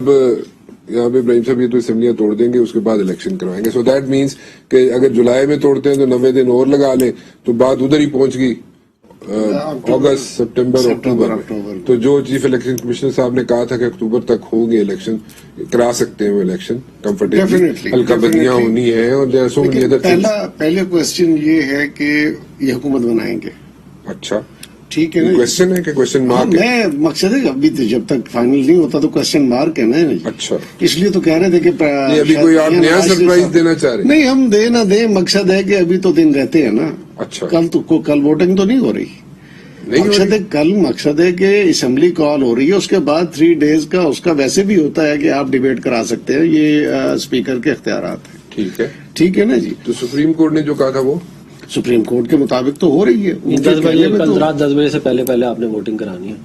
یہاں پہ ابراہیم صاحب یہ تو اسمبلیاں توڑ دیں گے, اس کے بعد الیکشن کروائیں گے. سو دیٹ مینس کہ اگر جولائی میں توڑتے ہیں تو 90 دن اور لگا لیں, تو بات ادھر ہی پہنچ گئی اگست سپٹمبر اکتوبر میں. تو جو چیف الیکشن کمشنر صاحب نے کہا تھا کہ اکتوبر تک ہوں گے الیکشن, کرا سکتے ہیں وہ الیکشن کمفرٹیبلی, ہلکا بدیاں ہونی ہے. اور پہلے کوشچن یہ ہے کہ یہ حکومت بنائیں گے. اچھا ٹھیک ہے نا, کوشچن ہے کہ کوشچن مارک ہے؟ میں مقصد ہے ابھی جب تک فائنل نہیں ہوتا تو کوشچن مارک ہے نا. اچھا, اس لیے تو کہہ رہے تھے کہ ابھی کوئی آپ نیا سرپرائز دینا چاہ رہے ہیں؟ نہیں, ہم دے نہ دیں, مقصد ہے کہ ابھی تو دن رہتے ہیں نا. اچھا, کل ووٹنگ تو نہیں ہو رہی. مقصد ہے کل, مقصد ہے کہ اسمبلی کال ہو رہی ہے, اس کے بعد 3 days کا اس کا ویسے بھی ہوتا ہے کہ آپ ڈیبیٹ کرا سکتے ہیں. یہ اسپیکر کے اختیارات ہیں. ٹھیک ہے, ٹھیک ہے نا جی. تو سپریم کورٹ نے جو کہا تھا وہ سپریم کورٹ کے مطابق تو ہو رہی ہے. 10 بجے کل رات 10 بجے سے پہلے آپ نے ووٹنگ کرانی ہے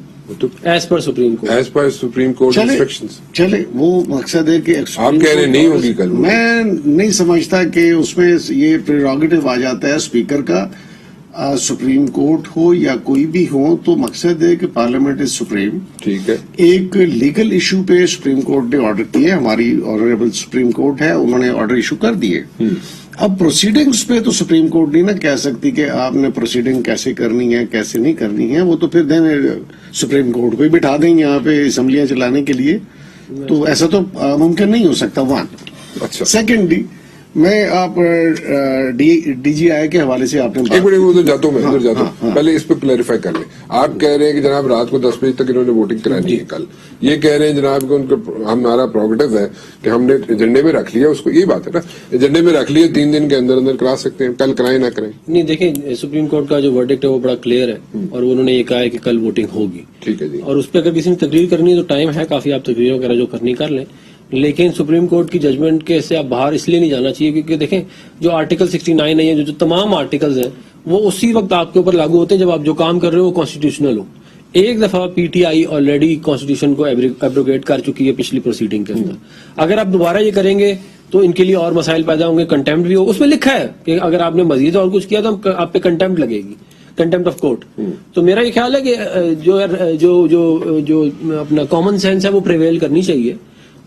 as per supreme court. As per supreme court instructions. چلے وہ مقصد ہے کہ آپ کہہ رہے ہیں نہیں ہوگی کل. میں نہیں سمجھتا کہ اس میں یہ پریروگیٹو آ جاتا ہے اسپیکر کا. سپریم کورٹ ہو یا کوئی بھی ہو, تو مقصد ہے کہ پارلیمنٹ از سپریم. ٹھیک ہے, ایک لیگل ایشو پہ سپریم کورٹ نے آرڈر کیے, ہماری آنریبل سپریم کورٹ ہے, انہوں نے آرڈر ایشو کر دیے. اب پروسیڈنگز پہ تو سپریم کورٹ نہیں نہ کہہ سکتی کہ آپ نے پروسیڈنگ کیسے کرنی ہے کیسے نہیں کرنی ہے. وہ تو پھر سپریم کورٹ کو ہی بٹھا دیں یہاں پہ اسمبلیاں چلانے کے لیے. تو ایسا تو ممکن نہیں ہو سکتا. اچھا, سیکنڈلی میں آپ ڈی جی آئی کے حوالے سے آپ نے ایک منٹ ادھر جاتا ہوں, میں ادھر جاتا ہوں. پہلے اس پہ کلیریفائی کر لیں. آپ کہہ رہے ہیں کہ جناب رات کو 10 بجے تک انہوں نے ووٹنگ کرانی ہے کل. یہ کہہ رہے ہیں جناب کہ ان کا ہمارا پروگیٹو ہے کہ ہم نے ایجنڈے میں رکھ لیا اس کو. یہ بات ہے نا, ایجنڈے میں رکھ لیا, 3 دن کے اندر اندر کرا سکتے ہیں, کل کرائیں نہ کریں. نہیں دیکھیں, سپریم کورٹ کا جو ورڈکٹ ہے وہ بڑا کلیئر ہے, اور انہوں نے یہ کہا ہے کہ کل ووٹنگ ہوگی. ٹھیک ہے جی, اور اس پہ اگر کسی نے تقریر کرنی ہے تو ٹائم ہے کافی, آپ تقریر وغیرہ جو کرنی کر لیں. لیکن سپریم کورٹ کی ججمنٹ کے سے آپ باہر اس لیے نہیں جانا چاہیے کیونکہ دیکھیں جو آرٹیکل 69 ہے, جو تمام آرٹیکلز ہیں وہ اسی وقت آپ کے اوپر لاگو ہوتے ہیں جب آپ جو کام کر رہے ہو وہ کانسٹیٹیوشنل ہو. ایک دفعہ P T I already constitution کو ایبروگیٹ کر چکی ہے پچھلی پروسیڈنگ کے اندر. اگر آپ دوبارہ یہ کریں گے تو ان کے لیے اور مسائل پیدا ہوں گے. کنٹیمپٹ بھی ہو, اس میں لکھا ہے کہ اگر آپ نے مزید اور کچھ کیا تو آپ پہ کنٹیمپٹ لگے گی, کنٹیمپٹ آف کورٹ. تو میرا یہ خیال ہے کہ جو اپنا کامن سینس ہے وہ پریویل کرنی چاہیے,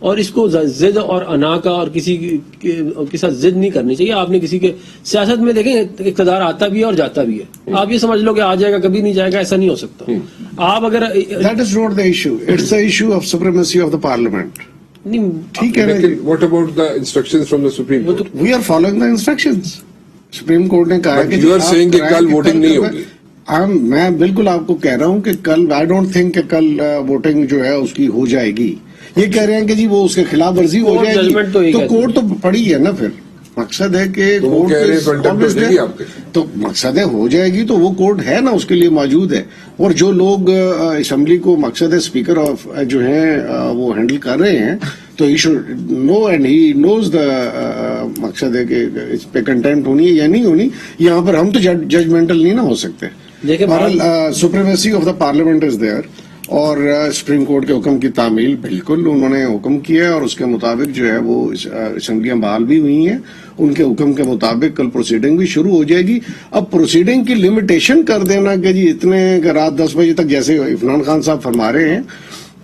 اور اس کو ضد اور انا کا اور کسی کے ساتھ ضد نہیں کرنی چاہیے. آپ نے کسی کے سیاست میں دیکھیں اقتدار آتا بھی ہے اور جاتا بھی ہے. آپ یہ سمجھ لو کہ آ جائے گا کبھی نہیں جائے گا, ایسا نہیں ہو سکتا. آپ اگر that is not the issue, it's the issue of supremacy of the parliament. ٹھیک ہے, what about the instructions from the supreme court? We are following the instructions. Supreme court نے کہا کہ یو آر سیئنگ کہ کل voting نہیں ہوگی. میں بالکل آپ کو کہہ رہا ہوں کہ کل, آئی ڈونٹ تھنک کہ کل ووٹنگ جو ہے اس کی ہو جائے گی. یہ کہہ رہے ہیں کہ جی وہ اس کے خلاف ورزی ہو جائے گی تو کورٹ تو پڑی ہے نا. پھر مقصد ہے کہ تو مقصد ہے ہو جائے گی تو وہ کورٹ ہے نا, اس کے لیے موجود ہے. اور جو لوگ اسمبلی کو مقصد ہے اسپیکر آف جو ہیں وہ ہینڈل کر رہے ہیں, تو he should know and he نوز دا مقصد ہے کہ اس پہ کنٹینٹ ہونی ہے یا نہیں ہونی. یہاں پر ہم تو ججمنٹل نہیں نا ہو سکتے. بہرحال supremacy of the parliament is there, اور سپریم کورٹ کے حکم کی تعمیل بالکل انہوں نے حکم کیا ہے, اور اس کے مطابق جو ہے وہ اسمبلیاں بحال بھی ہوئی ہیں. ان کے حکم کے مطابق کل پروسیڈنگ بھی شروع ہو جائے گی. اب پروسیڈنگ کی لمیٹیشن کر دینا کہ جی اتنے رات 10 بجے تک, جیسے عمران خان صاحب فرما رہے ہیں,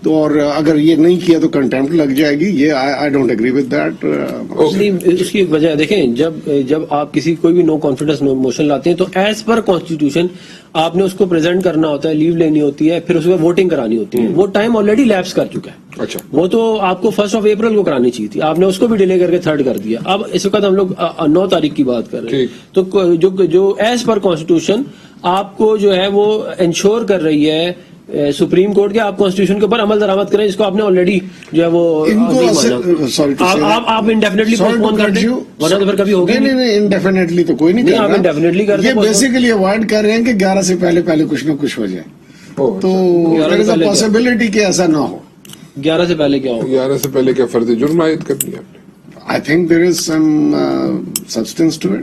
تو اور اگر یہ نہیں کیا تو کنٹیمپٹ لگ جائے گی. یہ I don't agree with that. اس کی ایک وجہ دیکھیں, جب آپ کسی کوئی بھی نو کانفیڈنس موشن لاتے ہیں تو ایز پر کانسٹیٹیوشن آپ نے اس کو پریزنٹ کرنا ہوتا ہے, لیو لینی ہوتی ہے, پھر اس میں ووٹنگ کرانی ہوتی ہے. وہ ٹائم آلریڈی لیپس کر چکا ہے. اچھا, وہ تو آپ کو 1 اپریل کو کرانی چاہیے تھی, آپ نے اس کو بھی ڈیلے کر کے 3 کر دیا. اب اس وقت ہم لوگ 9 تاریخ کی بات کر رہے ہیں. تو جو ایز پر کانسٹیٹیوشن آپ کو جو ہے وہ انشور کر رہی ہے سپریم کورٹ کے, آپ کانسٹیٹیوشن کے اوپر عمل درآمد کریں, جس کو آپ نے آلریڈی جو ہے وہ آپ انڈیفینیٹلی پوسٹ پون کر دیں, ورنہ تو پھر کبھی ہوگی نہیں. انڈیفینیٹلی تو کوئی نہیں, آپ انڈیفینیٹلی کر دیں. یہ بیسیکلی اوائڈ کر رہے ہیں کہ 11 سے پہلے کچھ نہ کچھ ہو جائے. تو دیر از اے پاسبلٹی کہ ایسا نہ ہو. 11 سے پہلے کیا ہو؟ 11 سے پہلے کیا فرض جرم عائد کرنی ہے آپ نے؟ I think there is some substance to it.